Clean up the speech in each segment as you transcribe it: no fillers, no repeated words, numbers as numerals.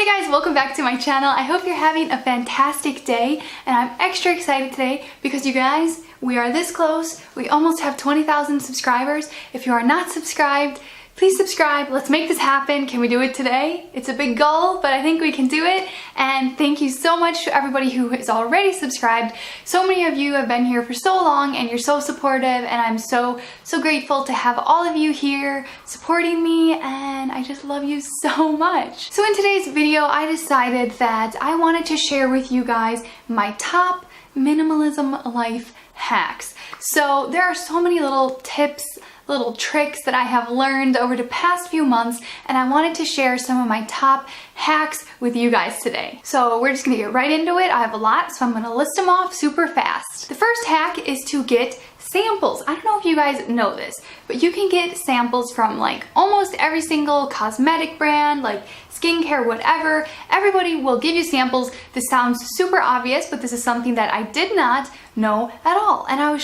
guys, welcome back to my channel. I hope you're having a fantastic day, and I'm extra excited today because you guys, we are this close. We almost have 20,000 subscribers. If you are not subscribed, please subscribe. Let's make this happen. Can we do it today? It's a big goal, but I think we can do it. And thank you so much to everybody who is already subscribed. So many of you have been here for so long and you're so supportive, and I'm so grateful to have all of you here supporting me, and I just love you so much. So in today's video, I decided that I wanted to share with you guys my top minimalism life hacks. So there are so many little tips, little tricks that I have learned over the past few months, and I wanted to share some of my top hacks with you guys today. So we're just gonna get right into it. I have a lot, so I'm gonna list them off super fast. The first hack is to get samples. I don't know if you guys know this, but you can get samples from like almost every single cosmetic brand, like skincare, whatever. Everybody will give you samples. This sounds super obvious, but this is something that I did not know at all. And I was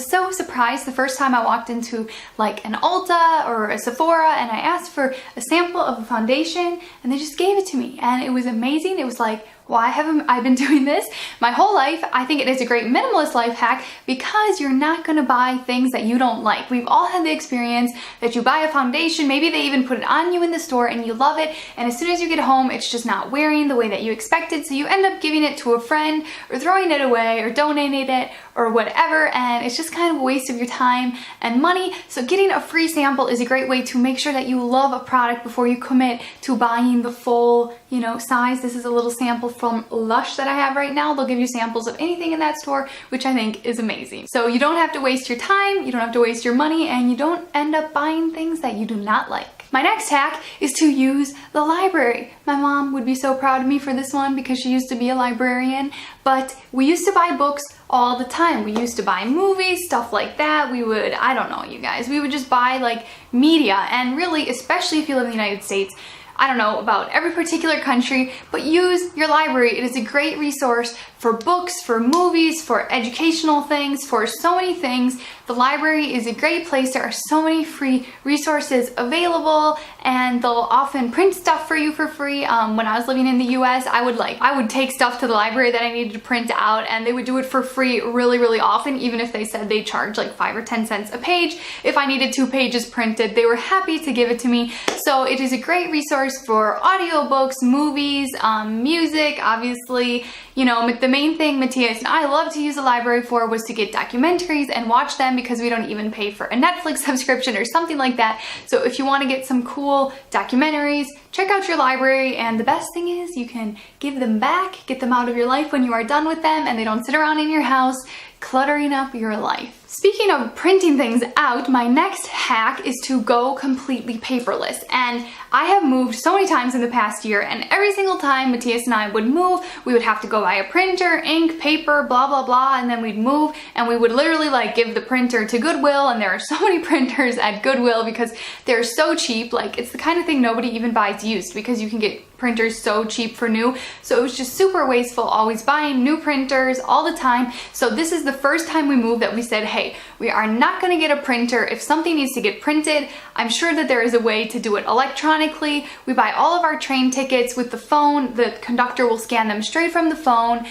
so surprised the first time I walked into like an Ulta or a Sephora and I asked for a sample of a foundation and they just gave it to me, and it was amazing. It was like, why haven't I been doing this my whole life? I think it is a great minimalist life hack because you're not gonna buy things that you don't like. We've all had the experience that you buy a foundation, maybe they even put it on you in the store and you love it, and as soon as you get home, it's just not wearing the way that you expected, so you end up giving it to a friend or throwing it away or donating it or whatever, and it's just kind of a waste of your time and money. So getting a free sample is a great way to make sure that you love a product before you commit to buying the full, size. This is a little sample from Lush that I have right now. They'll give you samples of anything in that store, which I think is amazing. So you don't have to waste your time, you don't have to waste your money, and you don't end up buying things that you do not like. My next hack is to use the library. My mom would be so proud of me for this one because she used to be a librarian, but we used to buy books all the time. We used to buy movies, stuff like that. We would, I don't know, you guys, we would just buy like media, and really, especially if you live in the United States, I don't know about every particular country, but use your library. It is a great resource for books, for movies, for educational things, for so many things. The library is a great place. There are so many free resources available, and they'll often print stuff for you for free. When I was living in the US, I would take stuff to the library that I needed to print out, and they would do it for free really often, even if they said they charged like 5 or 10 cents a page. If I needed 2 pages printed, they were happy to give it to me. So it is a great resource for audiobooks, movies, music, obviously. The main thing Matthias and I love to use the library for was to get documentaries and watch them, because we don't even pay for a Netflix subscription or something like that. So if you want to get some cool documentaries, check out your library, and the best thing is you can give them back, get them out of your life when you are done with them, and they don't sit around in your house cluttering up your life. Speaking of printing things out, my next hack is to go completely paperless. And I have moved so many times in the past year, and every single time Matthias and I would move, we would have to go buy a printer, ink, paper, blah blah blah, and then we'd move and we would literally like give the printer to Goodwill, and there are so many printers at Goodwill because they're so cheap. Like, it's the kind of thing nobody even buys used because you can get printers so cheap for new. So it was just super wasteful, always buying new printers all the time. So this is the first time we moved that we said, hey, we are not going to get a printer. If something needs to get printed, I'm sure that there is a way to do it electronically. We buy all of our train tickets with the phone. The conductor will scan them straight from the phone.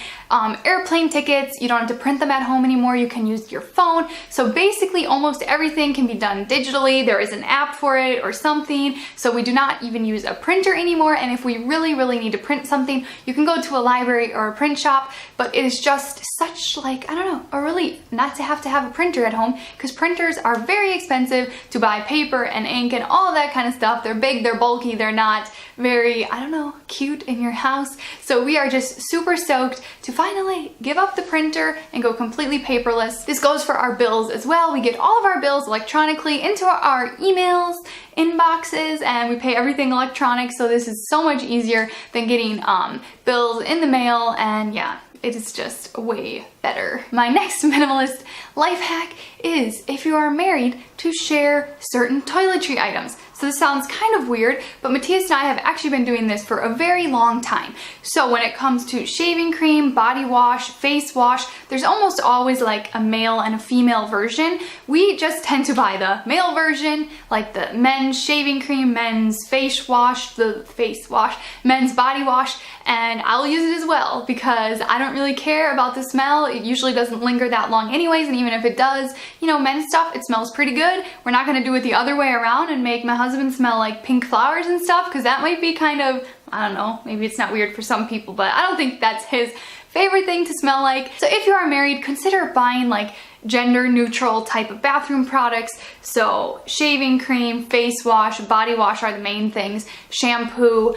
Airplane tickets, you don't have to print them at home anymore. You can use your phone. So basically almost everything can be done digitally. There is an app for it or something. So we do not even use a printer anymore. And if we really need to print something, you can go to a library or a print shop, but it is just such, like, I don't know, a relief not to have a printer at home, because printers are very expensive to buy paper and ink and all of that kind of stuff. They're big, they're bulky, they're not very, I don't know, cute in your house. So we are just super stoked to finally give up the printer and go completely paperless. This goes for our bills as well. We get all of our bills electronically into our emails, inboxes, and we pay everything electronic. So this is so much easier than getting bills in the mail, and yeah, it is just way better. My next minimalist life hack is, if you are married, to share certain toiletry items. So this sounds kind of weird, but Matthias and I have actually been doing this for a very long time. So when it comes to shaving cream, body wash, face wash, there's almost always like a male and a female version. We just tend to buy the male version, like the men's shaving cream, men's face wash, men's body wash, and I'll use it as well because I don't really care about the smell. It usually doesn't linger that long anyways, and even if it does, you know, men's stuff, it smells pretty good. We're not gonna do it the other way around and make my husband smell like pink flowers and stuff, because that might be kind of, I don't know, maybe it's not weird for some people, but I don't think that's his favorite thing to smell like. So if you are married, consider buying like gender neutral type of bathroom products. So shaving cream, face wash, body wash are the main things. Shampoo,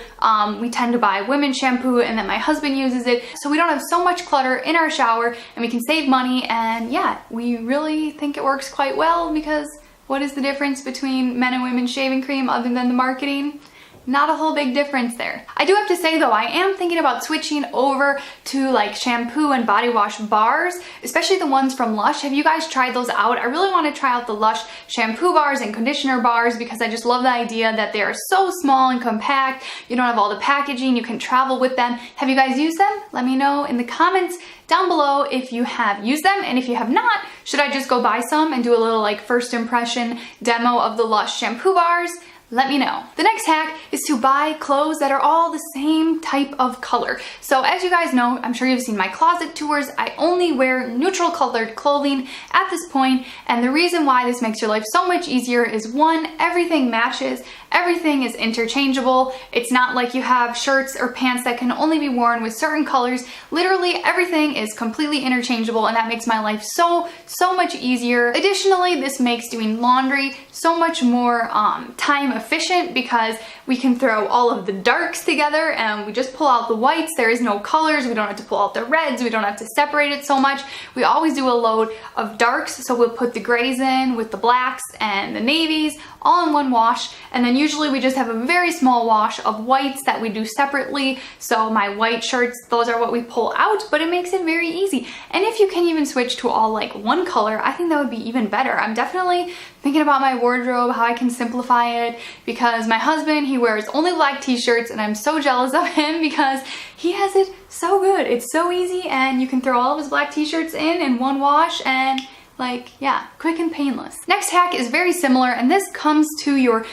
we tend to buy women's shampoo and then my husband uses it. So we don't have so much clutter in our shower and we can save money, and yeah, we really think it works quite well, because what is the difference between men and women's shaving cream other than the marketing? Not a whole big difference there. I do have to say though, I am thinking about switching over to like shampoo and body wash bars, especially the ones from Lush. Have you guys tried those out? I really want to try out the Lush shampoo bars and conditioner bars because I just love the idea that they are so small and compact. You don't have all the packaging, you can travel with them. Have you guys used them? Let me know in the comments down below if you have used them, and if you have not, should I just go buy some and do a little like first impression demo of the Lush shampoo bars? Let me know. The next hack is to buy clothes that are all the same type of color. So as you guys know, I'm sure you've seen my closet tours, I only wear neutral colored clothing at this point, and the reason why this makes your life so much easier is one, everything matches, everything is interchangeable. It's not like you have shirts or pants that can only be worn with certain colors. Literally everything is completely interchangeable, and that makes my life so much easier. Additionally, this makes doing laundry so much more time efficient because we can throw all of the darks together and we just pull out the whites. There is no colors. We don't have to pull out the reds. We don't have to separate it so much. We always do a load of darks, so we'll put the grays in with the blacks and the navies all in one wash, and then usually we just have a very small wash of whites that we do separately. So my white shirts, those are what we pull out, but it makes it very easy. And if you can even switch to all like one color, I think that would be even better. I'm definitely thinking about my wardrobe, how I can simplify it, because my husband, he wears only black t-shirts and I'm so jealous of him because he has it so good. It's so easy, and you can throw all of his black t-shirts in one wash, and like, yeah, quick and painless. Next hack is very similar, and this comes to your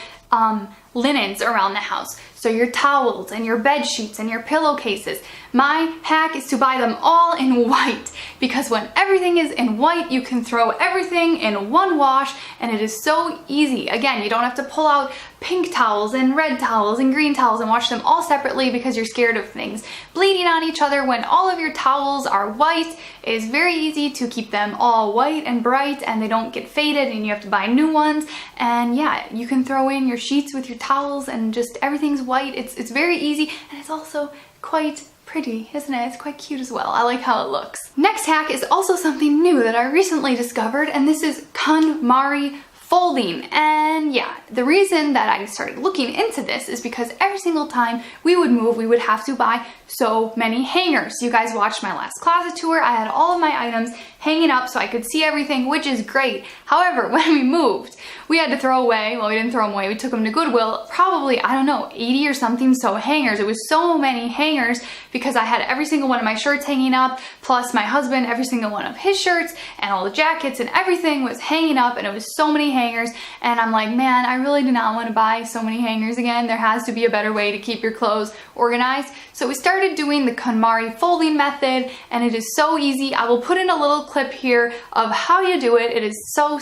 linens around the house. So your towels and your bed sheets and your pillowcases. My hack is to buy them all in white, because when everything is in white, you can throw everything in one wash and it is so easy. Again, you don't have to pull out pink towels and red towels and green towels and wash them all separately because you're scared of things bleeding on each other. When all of your towels are white, it is very easy to keep them all white and bright and they don't get faded and you have to buy new ones. And yeah, you can throw in your sheets with your towels and just everything's white. It's very easy, and it's also quite pretty, isn't it? It's quite cute as well. I like how it looks. Next hack is also something new that I recently discovered, and this is KonMari folding. And yeah, the reason that I started looking into this is because every single time we would move, we would have to buy so many hangers. You guys watched my last closet tour. I had all of my items hanging up so I could see everything, which is great. However, when we moved, we had to throw away, well, we didn't throw them away, we took them to Goodwill, probably, I don't know, 80 or something so hangers. It was so many hangers because I had every single one of my shirts hanging up, plus my husband, every single one of his shirts, and all the jackets and everything was hanging up, and it was so many hangers. And I'm like, man, I really do not want to buy so many hangers again. There has to be a better way to keep your clothes organized. So we started doing the KonMari folding method, and it is so easy. I will put in a little clip here of how you do it. It is so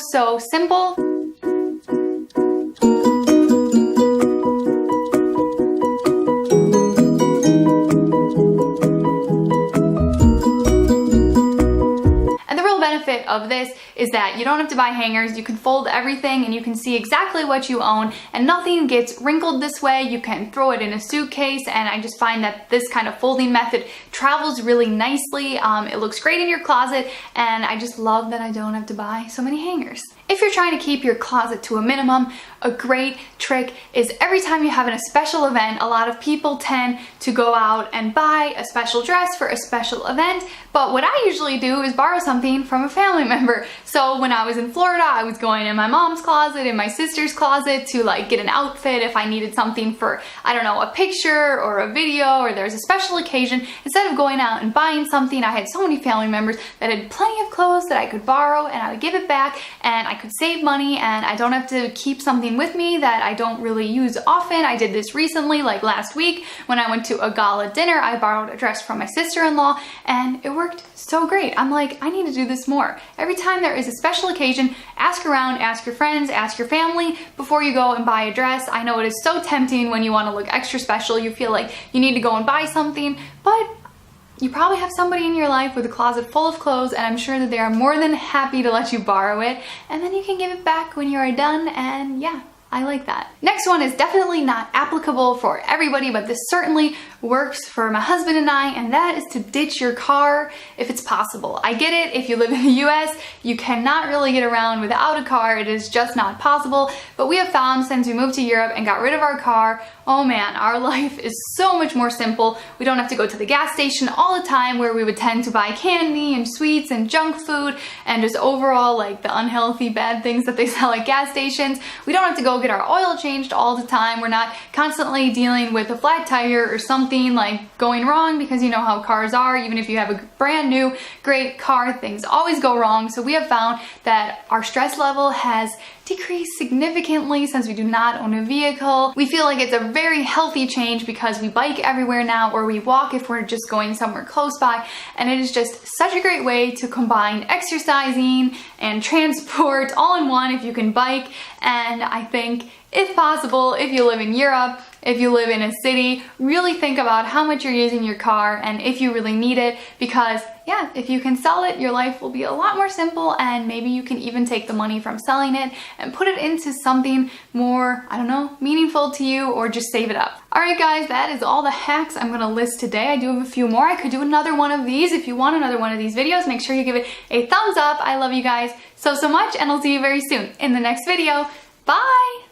simple. Benefit of this is that you don't have to buy hangers. You can fold everything and you can see exactly what you own, and nothing gets wrinkled this way. You can throw it in a suitcase, and I just find that this kind of folding method travels really nicely. It looks great in your closet, and I just love that I don't have to buy so many hangers. if you're trying to keep your closet to a minimum, a great trick is every time you have a special event, a lot of people tend to go out and buy a special dress for a special event, but what I usually do is borrow something from a family member. So when I was in Florida, I was going in my mom's closet, in my sister's closet to like get an outfit if I needed something for, I don't know, a picture or a video or there's a special occasion. Instead of going out and buying something, I had so many family members that had plenty of clothes that I could borrow and I would give it back and I could save money and I don't have to keep something with me that I don't really use often. I did this recently, like last week when I went to a gala dinner. I borrowed a dress from my sister-in-law and it worked so great. I'm like, I need to do this more. Every time there is a special occasion, ask around, ask your friends, ask your family before you go and buy a dress. I know it is so tempting when you want to look extra special. You feel like you need to go and buy something, but you probably have somebody in your life with a closet full of clothes and I'm sure that they are more than happy to let you borrow it and then you can give it back when you are done, and yeah, I like that. Next one is definitely not applicable for everybody, but this certainly works for my husband and I, and that is to ditch your car if it's possible. I get it, if you live in the US, you cannot really get around without a car. It is just not possible, but we have found since we moved to Europe and got rid of our car, oh man, our life is so much more simple. We don't have to go to the gas station all the time where we would tend to buy candy and sweets and junk food and just overall like the unhealthy bad things that they sell at gas stations. We don't have to go get our oil changed all the time. We're not constantly dealing with a flat tire or something like going wrong, because you know how cars are. Even if you have a brand new great car, things always go wrong. So we have found that our stress level has decreased significantly since we do not own a vehicle. We feel like it's a very healthy change because we bike everywhere now, or we walk if we're just going somewhere close by, and it is just such a great way to combine exercising and transport all in one if you can bike. And I think if possible, if you live in Europe, if you live in a city, really think about how much you're using your car and if you really need it, because yeah, if you can sell it, your life will be a lot more simple, and maybe you can even take the money from selling it and put it into something more, I don't know, meaningful to you, or just save it up. Alright guys, that is all the hacks I'm going to list today. I do have a few more. I could do another one of these. If you want another one of these videos, make sure you give it a thumbs up. I love you guys so much, and I'll see you very soon in the next video. Bye!